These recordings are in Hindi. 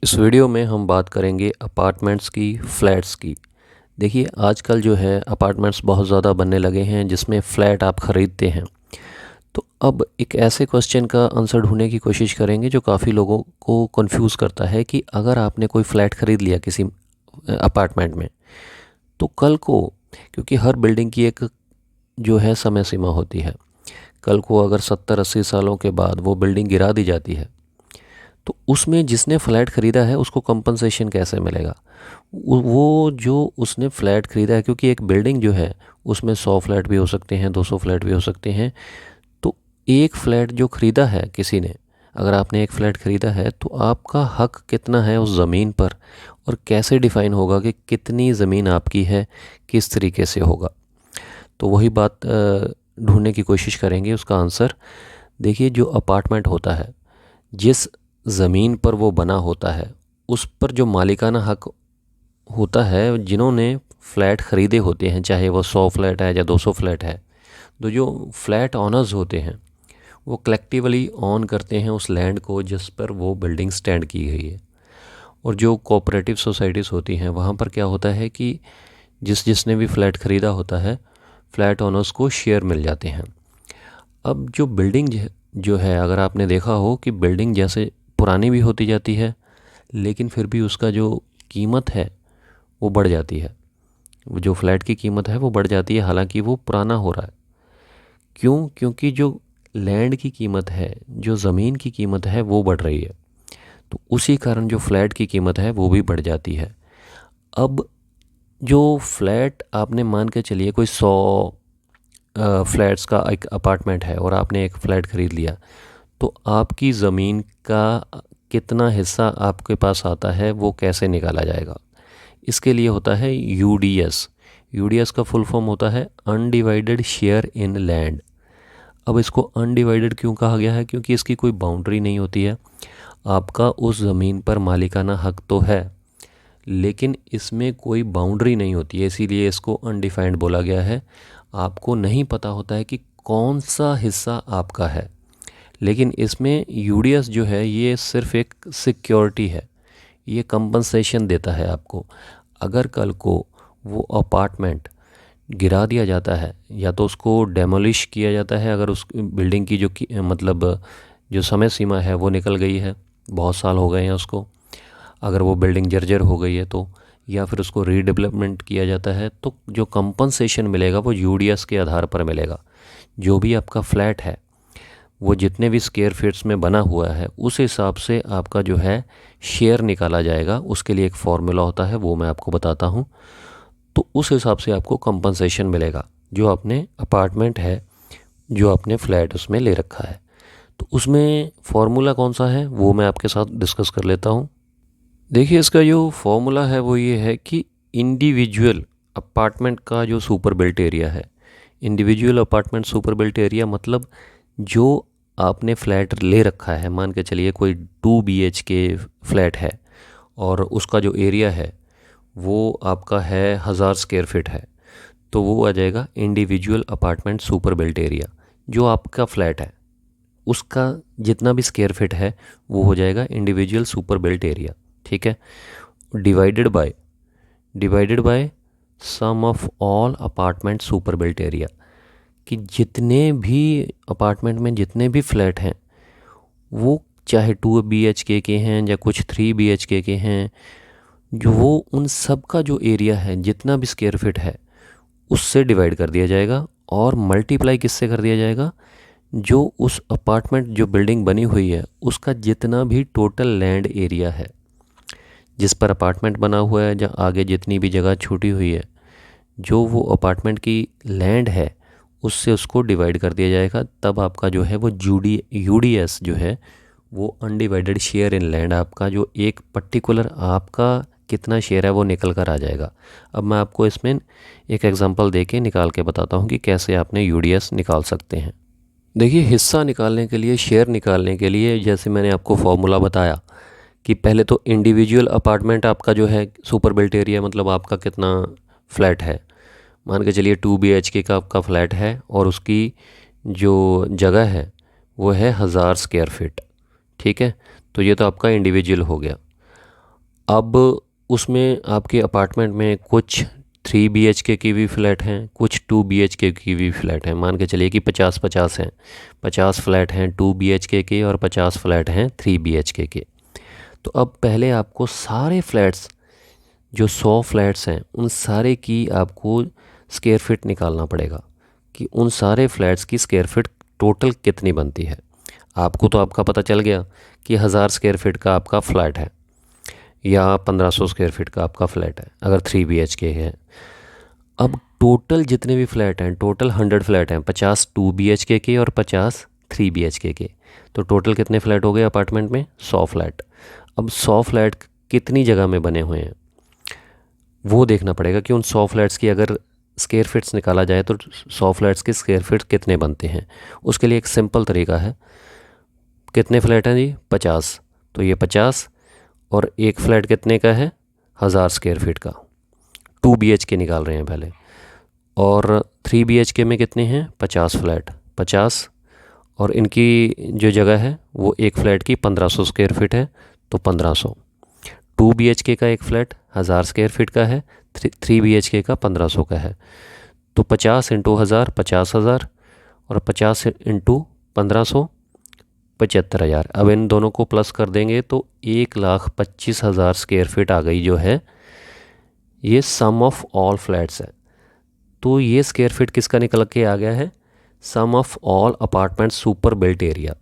इस वीडियो में हम बात करेंगे अपार्टमेंट्स की, फ्लैट्स की। देखिए आजकल जो है अपार्टमेंट्स बहुत ज़्यादा बनने लगे हैं जिसमें फ़्लैट आप ख़रीदते हैं। तो अब एक ऐसे क्वेश्चन का आंसर ढूंढने की कोशिश करेंगे जो काफ़ी लोगों को कंफ्यूज करता है कि अगर आपने कोई फ़्लैट ख़रीद लिया किसी अपार्टमेंट में, तो कल को, क्योंकि हर बिल्डिंग की एक जो है समय सीमा होती है, कल को अगर 70-80 सालों के बाद वो बिल्डिंग गिरा दी जाती है, तो उसमें जिसने फ़्लैट ख़रीदा है उसको कंपनसेशन कैसे मिलेगा। वो जो उसने फ़्लैट ख़रीदा है, क्योंकि एक बिल्डिंग जो है उसमें 100 फ्लैट भी हो सकते हैं, 200 फ्लैट भी हो सकते हैं। तो एक फ़्लैट जो ख़रीदा है किसी ने, अगर आपने एक फ़्लैट ख़रीदा है तो आपका हक कितना है उस ज़मीन पर, और कैसे डिफ़ाइन होगा कि कितनी ज़मीन आपकी है, किस तरीके से होगा। तो वही बात ढूंढने की कोशिश करेंगे उसका आंसर। देखिए जो अपार्टमेंट होता है, जिस ज़मीन पर वो बना होता है उस पर जो मालिकाना हक होता है, जिन्होंने फ़्लैट ख़रीदे होते हैं, चाहे वो 100 फ्लैट है या 200 फ्लैट है, तो जो फ्लैट ऑनर्स होते हैं वो कलेक्टिवली ऑन करते हैं उस लैंड को जिस पर वो बिल्डिंग स्टैंड की गई है। और जो कोऑपरेटिव सोसाइटीज़ होती हैं वहाँ पर क्या होता है कि जिसने भी फ़्लैट ख़रीदा होता है, फ़्लैट ऑनर्स को शेयर मिल जाते हैं। अब जो बिल्डिंग जो है, अगर आपने देखा हो कि बिल्डिंग जैसे पुरानी भी होती जाती है, लेकिन फिर भी उसका जो कीमत है वो बढ़ जाती है। वो जो फ्लैट की कीमत है वो बढ़ जाती है, हालांकि वो पुराना हो रहा है। क्यों? क्योंकि जो लैंड की कीमत है, जो ज़मीन की कीमत है वो बढ़ रही है। तो उसी कारण जो फ्लैट की कीमत है वो भी बढ़ जाती है। अब जो फ्लैट आपने मान के चलिए कोई 100 फ्लैट्स का एक अपार्टमेंट है और आपने एक फ़्लैट ख़रीद लिया, तो आपकी ज़मीन का कितना हिस्सा आपके पास आता है वो कैसे निकाला जाएगा। इसके लिए होता है यूडीएस। यूडीएस का फुल फॉर्म होता है अनडिवाइडेड शेयर इन लैंड। अब इसको अनडिवाइडेड क्यों कहा गया है? क्योंकि इसकी कोई बाउंड्री नहीं होती है। आपका उस ज़मीन पर मालिकाना हक तो है, लेकिन इसमें कोई बाउंड्री नहीं होती है, इसीलिए इसको अनडिफाइंड बोला गया है। आपको नहीं पता होता है कि कौन सा हिस्सा आपका है। लेकिन इसमें यूडीएस जो है ये सिर्फ एक सिक्योरिटी है, ये कंपनसेशन देता है आपको। अगर कल को वो अपार्टमेंट गिरा दिया जाता है या तो उसको डेमोलिश किया जाता है, अगर उस बिल्डिंग की मतलब जो समय सीमा है वो निकल गई है, बहुत साल हो गए हैं उसको, अगर वो बिल्डिंग जर्जर हो गई है तो, या फिर उसको रीडेवलपमेंट किया जाता है, तो जो कंपनसेशन मिलेगा वो यूडीएस के आधार पर मिलेगा। जो भी आपका फ्लैट है वो जितने भी स्क्वायर फीट्स में बना हुआ है उस हिसाब से आपका जो है शेयर निकाला जाएगा। उसके लिए एक फार्मूला होता है, वो मैं आपको बताता हूँ। तो उस हिसाब से आपको कंपनसेशन मिलेगा जो आपने अपार्टमेंट है, जो आपने फ्लैट उसमें ले रखा है। तो उसमें फार्मूला कौन सा है वो मैं आपके साथ डिस्कस कर लेता हूँ। देखिए इसका जो फार्मूला है वो ये है कि इंडिविजुअल अपार्टमेंट का जो सुपर बिल्ट एरिया है, individual apartment super built area मतलब जो आपने फ्लैट ले रखा है, मान के चलिए कोई 2 BHK फ्लैट है और उसका जो एरिया है वो आपका है 1000 स्क्वायर फीट है, तो वो आ जाएगा individual apartment super built area. जो आपका फ्लैट है उसका जितना भी स्क्वायर फीट है वो हो जाएगा इंडिविजुअल सुपर बिल्ट एरिया। ठीक है, divided by sum of all apartment super built area, कि जितने भी अपार्टमेंट में जितने भी फ्लैट हैं वो चाहे 2 BHK के हैं या कुछ 3 BHK के हैं, जो वो उन सब का जो एरिया है जितना भी स्क्वायर फीट है उससे डिवाइड कर दिया जाएगा और मल्टीप्लाई किससे कर दिया जाएगा, जो उस अपार्टमेंट जो बिल्डिंग बनी हुई है उसका जितना भी टोटल लैंड एरिया है जिस पर अपार्टमेंट बना हुआ है, या आगे जितनी भी जगह छूटी हुई है, जो वो अपार्टमेंट की लैंड है उससे उसको डिवाइड कर दिया जाएगा। तब आपका जो है वो यूडीएस जो है वो अनडिवाइडेड शेयर इन लैंड, आपका जो एक पर्टिकुलर आपका कितना शेयर है वो निकल कर आ जाएगा। अब मैं आपको इसमें एक एग्जांपल देके निकाल के बताता हूँ कि कैसे आपने यूडीएस निकाल सकते हैं। देखिए हिस्सा निकालने के लिए, शेयर निकालने के लिए, जैसे मैंने आपको फॉर्मूला बताया कि पहले तो इंडिविजुअल अपार्टमेंट आपका जो है सुपर बिल्ट एरिया, मतलब आपका कितना फ्लैट है, मान के चलिए 2 BHK का आपका फ्लैट है और उसकी जो जगह है वो है 1000 स्क्वायर फीट। ठीक है, तो ये तो आपका इंडिविजुअल हो गया। अब उसमें आपके अपार्टमेंट में कुछ 3 BHK की भी फ्लैट हैं, कुछ 2 BHK की भी फ्लैट हैं। मान के चलिए कि 50-50 हैं, 50 फ्लैट हैं 2 BHK के और 50 फ्लैट हैं 3 BHK के। तो अब पहले आपको सारे फ्लैट्स, जो 100 फ्लैट्स हैं, उन सारे की आपको स्क्वायर फीट निकालना पड़ेगा कि उन सारे फ्लैट्स की स्क्वायर फीट टोटल कितनी बनती है। आपको तो आपका पता चल गया कि 1000 स्क्वायर फीट का आपका फ्लैट है या 1500 स्क्वायर फीट का आपका फ्लैट है अगर 3 BHK है। अब टोटल जितने भी फ्लैट हैं, टोटल 100 फ्लैट हैं, 50 2 BHK के और 50 3 BHK के। तो टोटल कितने फ्लैट हो गए अपार्टमेंट में? 100 फ्लैट। अब 100 फ्लैट कितनी जगह में बने हुए हैं वो देखना पड़ेगा कि उन 100 फ्लैट्स की अगर स्क्वायर फीट्स निकाला जाए तो 100 फ्लैट्स के स्क्वायर फीट कितने बनते हैं। उसके लिए एक सिंपल तरीका है। कितने फ्लैट हैं जी? 50। तो ये 50 और एक फ्लैट कितने का है? 1000 स्क्वायर फीट का। 2 BHK निकाल रहे हैं पहले। और 3 BHK में कितने हैं? 50 फ्लैट, 50 और इनकी जो जगह है वो एक फ़्लैट की 1500 स्क्वायर फीट है, तो 1500। 2 BHK का एक फ़्लैट 1000 स्क्वायर फीट का है, 3 BHK का 1500 का है। तो 50 इंटू 1000 50,000 और 50 इंटू 1500 75,000। अब इन दोनों को प्लस कर देंगे तो 1,25,000 स्क्वायर फीट आ गई जो है। ये सम ऑफ ऑल फ्लैट्स है। तो ये स्क्वायर फीट किसका निकल के आ गया है? Sum of all apartment super built area,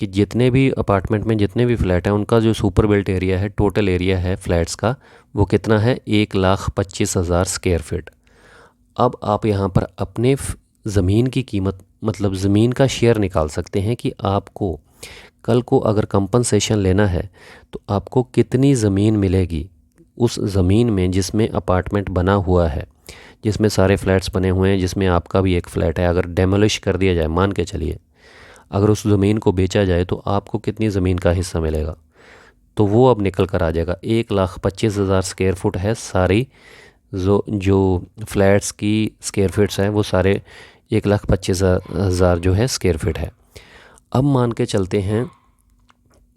कि जितने भी अपार्टमेंट में जितने भी फ्लैट हैं उनका जो सुपर बिल्ट एरिया है, टोटल एरिया है फ्लैट्स का, वो कितना है? 1,25,000 स्क्वायर फीट। अब आप यहाँ पर अपने ज़मीन की कीमत, मतलब ज़मीन का शेयर निकाल सकते हैं कि आपको कल को अगर कंपनसेशन लेना है तो आपको कितनी ज़मीन मिलेगी उस ज़मीन में जिसमें अपार्टमेंट बना हुआ है, जिसमें सारे फ्लैट्स बने हुए हैं, जिसमें आपका भी एक फ़्लैट है। अगर डेमोलिश कर दिया जाए, मान के चलिए अगर उस ज़मीन को बेचा जाए तो आपको कितनी ज़मीन का हिस्सा मिलेगा, तो वो अब निकल कर आ जाएगा। 1,25,000 स्क्वायर फुट है सारी, जो फ्लैट्स की स्क्वायर फीट्स हैं वो सारे 1,25,000 जो है स्क्वायर फीट है। अब मान के चलते हैं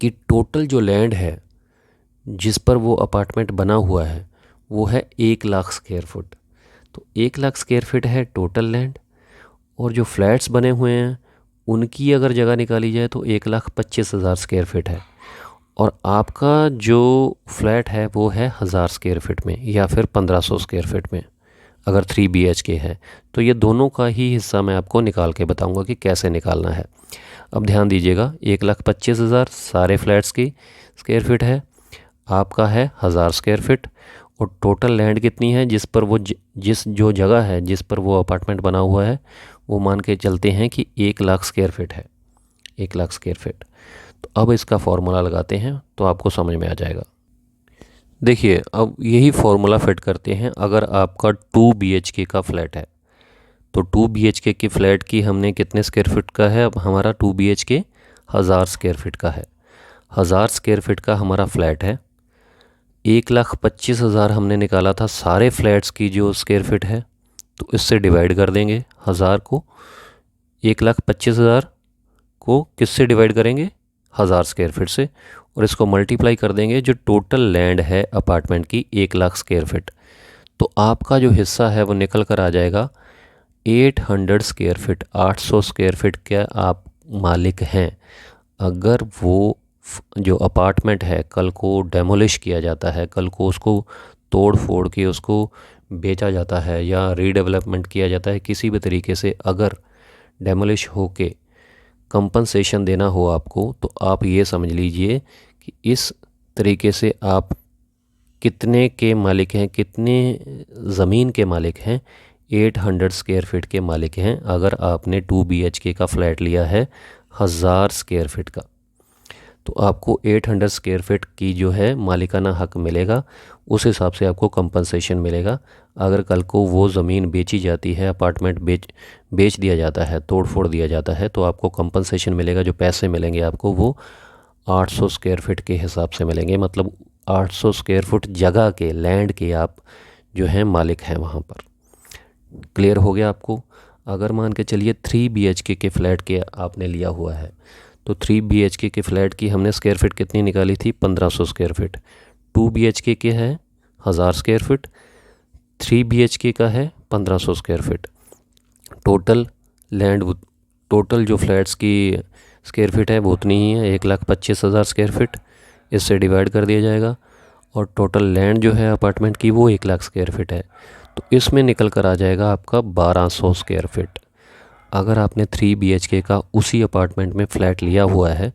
कि टोटल जो लैंड है जिस पर वो अपार्टमेंट बना हुआ है वो है 1,00,000 स्क्वायर फुट। तो 1,00,000 स्क्वायर फीट है टोटल लैंड, और जो फ्लैट्स बने हुए हैं उनकी अगर जगह निकाली जाए तो 1,25,000 स्क्वायर फीट है। और आपका जो फ्लैट है वो है 1000 स्क्वायर फीट में या फिर 1500 स्क्वायर फीट में अगर 3 BHK है। तो ये दोनों का ही हिस्सा मैं आपको निकाल के बताऊंगा कि कैसे निकालना है। अब ध्यान दीजिएगा, 1,25,000 सारे फ्लैट्स की स्क्वायर फीट है, आपका है 1000 स्क्वायर फीट, और टोटल लैंड कितनी है जिस पर वो जिस जो जगह है जिस पर वो अपार्टमेंट बना हुआ है वो मान के चलते हैं कि 1,00,000 स्क्वायर फीट है, 1,00,000 स्क्वायर फीट। तो अब इसका फॉर्मूला लगाते हैं तो आपको समझ में आ जाएगा। देखिए, अब यही फार्मूला फिट करते हैं। अगर आपका 2 BHK का फ्लैट है तो 2 BHK की फ़्लैट की हमने कितने स्क्वायर फीट का है? अब हमारा 2 BHK 1000 स्क्वायर फीट का है। 1000 स्क्वायर फीट का हमारा फ्लैट है। 1,25,000 हमने निकाला था सारे फ्लैट्स की जो स्क्वायर फीट है, तो इससे डिवाइड कर देंगे 1000 को। 1,25,000 को किससे डिवाइड करेंगे? 1000 स्क्वायर फीट से, और इसको मल्टीप्लाई कर देंगे जो टोटल लैंड है अपार्टमेंट की 1,00,000 स्क्वायर फीट। तो आपका जो हिस्सा है वो निकल कर आ जाएगा 800 स्क्वायर फीट। 800 स्क्वायर फीट के आप मालिक हैं। अगर वो जो अपार्टमेंट है कल को डेमोलिश किया जाता है, कल को उसको तोड़ फोड़ के उसको बेचा जाता है या रीडेवलपमेंट किया जाता है किसी भी तरीके से, अगर डेमोलिश होके कंपनसेशन देना हो आपको, तो आप ये समझ लीजिए कि इस तरीके से आप कितने के मालिक हैं, कितने ज़मीन के मालिक हैं? 800 स्क्वायर फीट के मालिक हैं अगर आपने 2 BHK का फ्लैट लिया है 1000 स्क्वायर फीट का। तो आपको 800 स्क्वायर फीट की जो है मालिकाना हक मिलेगा, उस हिसाब से आपको कंपनसेशन मिलेगा। अगर कल को वो ज़मीन बेची जाती है, अपार्टमेंट बेच दिया जाता है, तोड़ फोड़ दिया जाता है, तो आपको कंपनसेशन मिलेगा। जो पैसे मिलेंगे आपको वो 800 स्क्वायर फीट के हिसाब से मिलेंगे, मतलब 800 स्क्वायर फुट जगह के, लैंड के आप जो हैं मालिक हैं वहाँ पर। क्लियर हो गया आपको? अगर मान के चलिए 3 BHK के फ्लैट के आपने लिया हुआ है तो 3 BHK के फ्लैट की हमने स्क्वायर फीट कितनी निकाली थी? 1500 स्क्वायर फीट। 2 BHK के है 1000 स्क्वायर फीट, 3 BHK का है 1500 स्क्वायर फीट। टोटल जो फ्लैट्स की स्क्वायर फीट है वो उतनी ही है, 1,25,000 स्क्वायर फीट। इससे डिवाइड कर दिया जाएगा और टोटल लैंड जो है अपार्टमेंट की वो 1,00,000 स्क्वायर फीट है। तो इसमें निकल कर आ जाएगा आपका 1200 स्क्वायर फीट। अगर आपने 3 BHK का उसी अपार्टमेंट में फ़्लैट लिया हुआ है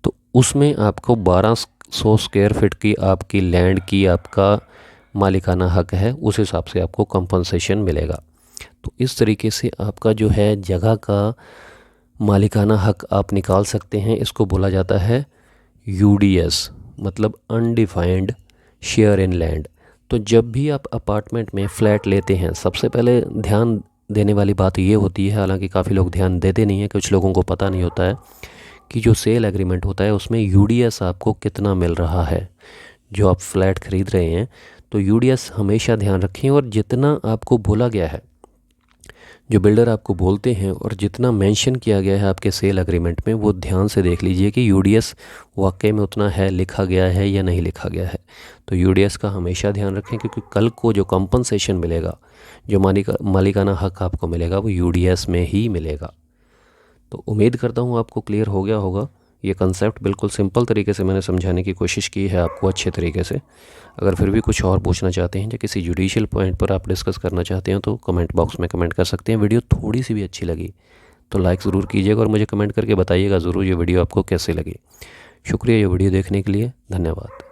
तो उसमें आपको 1200 स्क्वायर फीट की आपकी लैंड की आपका मालिकाना हक है, उस हिसाब से आपको कंपनसेशन मिलेगा। तो इस तरीके से आपका जो है जगह का मालिकाना हक आप निकाल सकते हैं। इसको बोला जाता है UDS, मतलब अनडिफाइंड शेयर इन लैंड। तो जब भी आप अपार्टमेंट में फ़्लैट लेते हैं, सबसे पहले ध्यान देने वाली बात ये होती है, हालांकि काफ़ी लोग ध्यान देते नहीं हैं, कुछ लोगों को पता नहीं होता है कि जो सेल एग्रीमेंट होता है उसमें UDS आपको कितना मिल रहा है जो आप फ्लैट ख़रीद रहे हैं। तो UDS हमेशा ध्यान रखें, और जितना आपको बोला गया है, जो बिल्डर आपको बोलते हैं और जितना मेंशन किया गया है आपके सेल एग्रीमेंट में, वो ध्यान से देख लीजिए कि UDS वाकई में उतना है, लिखा गया है या नहीं लिखा गया है। तो UDS का हमेशा ध्यान रखें, क्योंकि कल को जो कंपनसेशन मिलेगा, जो मालिकाना हक आपको मिलेगा, वो UDS में ही मिलेगा। तो उम्मीद करता हूँ आपको क्लियर हो गया होगा। ये कंसेप्ट बिल्कुल सिंपल तरीके से मैंने समझाने की कोशिश की है आपको, अच्छे तरीके से। अगर फिर भी कुछ और पूछना चाहते हैं या किसी जुडिशियल पॉइंट पर आप डिस्कस करना चाहते हैं तो कमेंट बॉक्स में कमेंट कर सकते हैं। वीडियो थोड़ी सी भी अच्छी लगी तो लाइक ज़रूर कीजिएगा और मुझे कमेंट करके बताइएगा ज़रूर ये वीडियो आपको कैसे लगी। शुक्रिया ये वीडियो देखने के लिए, धन्यवाद।